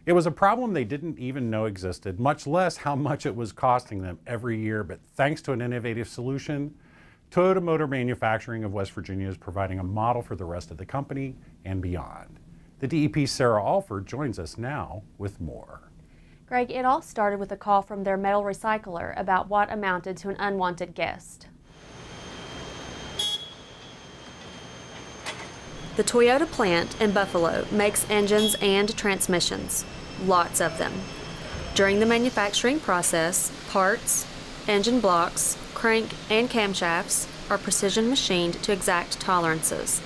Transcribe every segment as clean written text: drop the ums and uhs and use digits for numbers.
It was a problem they didn't even know existed, much less how much it was costing them every year. But thanks to an innovative solution, Toyota Motor Manufacturing of West Virginia is providing a model for the rest of the company and beyond. The DEP's Sarah Alford joins us now with more. Greg, it all started with a call from their metal recycler about what amounted to an unwanted guest. The Toyota plant in Buffalo makes engines and transmissions, lots of them. During the manufacturing process, parts, engine blocks, crank, and camshafts are precision machined to exact tolerances.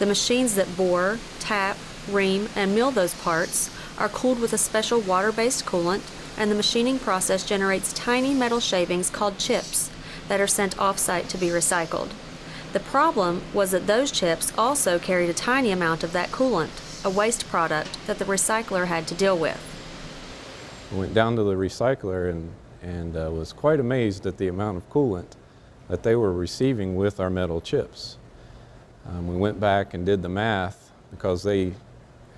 The machines that bore, tap, ream, and mill those parts are cooled with a special water-based coolant, and the machining process generates tiny metal shavings called chips that are sent off-site to be recycled. The problem was that those chips also carried a tiny amount of that coolant, a waste product that the recycler had to deal with. I went down to the recycler and was quite amazed at the amount of coolant that they were receiving with our metal chips. We went back and did the math because they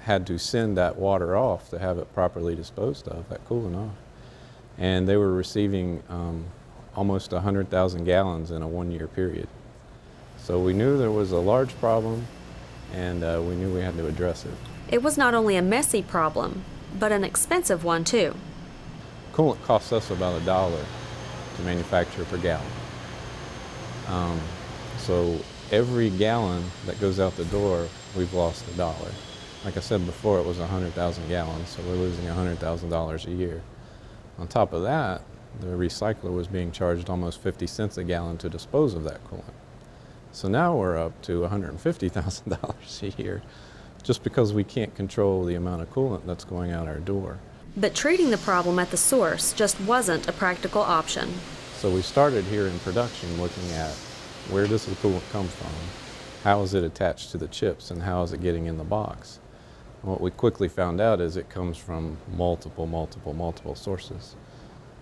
had to send that water off to have it properly disposed of, that coolant off. And they were receiving almost 100,000 gallons in a 1-year period. So we knew there was a large problem, and we knew we had to address it. It was not only a messy problem, but an expensive one too. Coolant costs us about $1 to manufacture per gallon. So every gallon that goes out the door, we've lost $1. Like I said before, it was 100,000 gallons, so we're losing $100,000 a year. On top of that, the recycler was being charged almost 50 cents a gallon to dispose of that coolant. So now we're up to $150,000 a year just because we can't control the amount of coolant that's going out our door. But treating the problem at the source just wasn't a practical option. So we started here in production looking at where does the coolant come from, how is it attached to the chips, and how is it getting in the box. And what we quickly found out is it comes from multiple sources.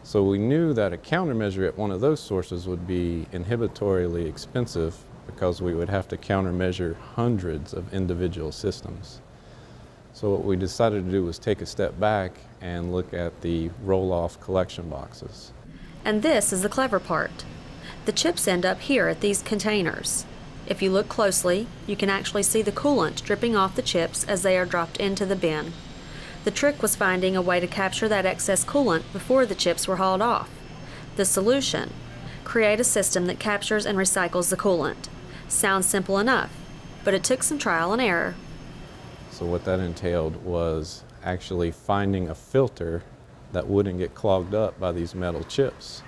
So we knew that a countermeasure at one of those sources would be inhibitorily expensive because we would have to countermeasure hundreds of individual systems. So what we decided to do was take a step back and look at the roll-off collection boxes. And this is the clever part. The chips end up here at these containers. If you look closely, you can actually see the coolant dripping off the chips as they are dropped into the bin. The trick was finding a way to capture that excess coolant before the chips were hauled off. The solution: create a system that captures and recycles the coolant. Sounds simple enough, but it took some trial and error. So what that entailed was actually finding a filter that wouldn't get clogged up by these metal chips.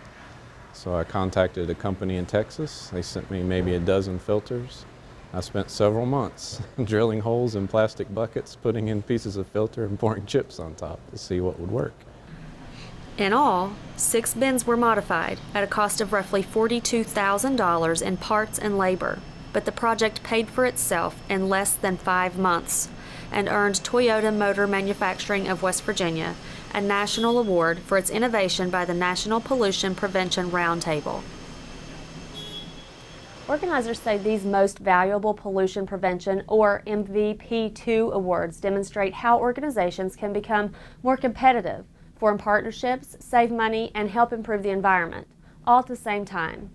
So I contacted a company in Texas. They sent me maybe a dozen filters. I spent several months drilling holes in plastic buckets, putting in pieces of filter and pouring chips on top to see what would work. In all, 6 bins were modified at a cost of roughly $42,000 in parts and labor, but the project paid for itself in less than 5 months and earned Toyota Motor Manufacturing of West Virginia a national award for its innovation by the National Pollution Prevention Roundtable. Organizers say these Most Valuable Pollution Prevention, or MVP2 awards, demonstrate how organizations can become more competitive, form partnerships, save money, and help improve the environment, all at the same time.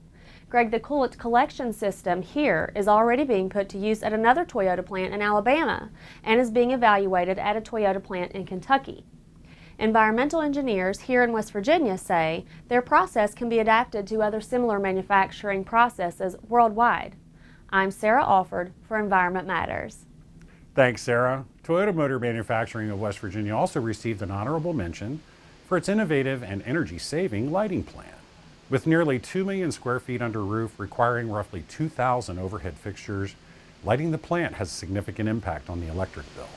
Greg, the coolant collection system here is already being put to use at another Toyota plant in Alabama and is being evaluated at a Toyota plant in Kentucky. Environmental engineers here in West Virginia say their process can be adapted to other similar manufacturing processes worldwide. I'm Sarah Alford for Environment Matters. Thanks, Sarah. Toyota Motor Manufacturing of West Virginia also received an honorable mention for its innovative and energy-saving lighting plan. With nearly 2 million square feet under roof, requiring roughly 2,000 overhead fixtures, lighting the plant has a significant impact on the electric bill.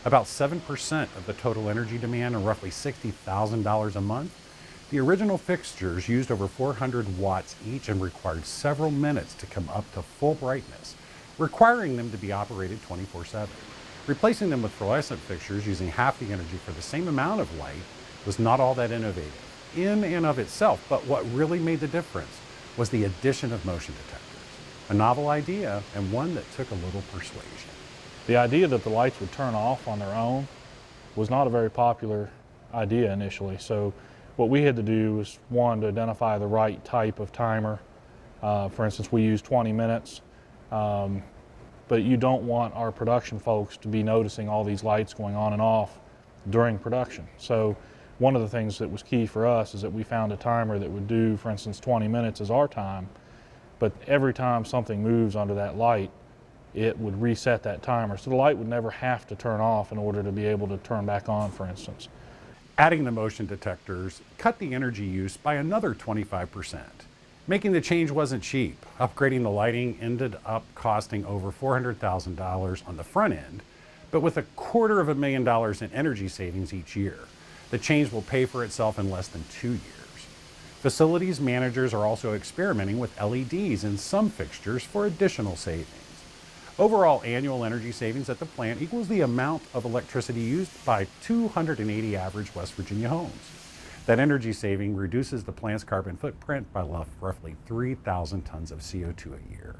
About 7% of the total energy demand, and roughly $60,000 a month. The original fixtures used over 400 watts each and required several minutes to come up to full brightness, requiring them to be operated 24/7. Replacing them with fluorescent fixtures using half the energy for the same amount of light was not all that innovative in and of itself, but what really made the difference was the addition of motion detectors, a novel idea and one that took a little persuasion. The idea that the lights would turn off on their own was not a very popular idea initially. So what we had to do was, one, to identify the right type of timer. For instance, we use 20 minutes, but you don't want our production folks to be noticing all these lights going on and off during production. So one of the things that was key for us is that we found a timer that would do, for instance, 20 minutes is our time, but every time something moves under that light, it would reset that timer. So the light would never have to turn off in order to be able to turn back on, for instance. Adding the motion detectors cut the energy use by another 25%. Making the change wasn't cheap. Upgrading the lighting ended up costing over $400,000 on the front end, but with $250,000 in energy savings each year. The change will pay for itself in less than 2 years. Facilities managers are also experimenting with LEDs in some fixtures for additional savings. Overall annual energy savings at the plant equals the amount of electricity used by 280 average West Virginia homes. That energy saving reduces the plant's carbon footprint by roughly 3,000 tons of CO2 a year.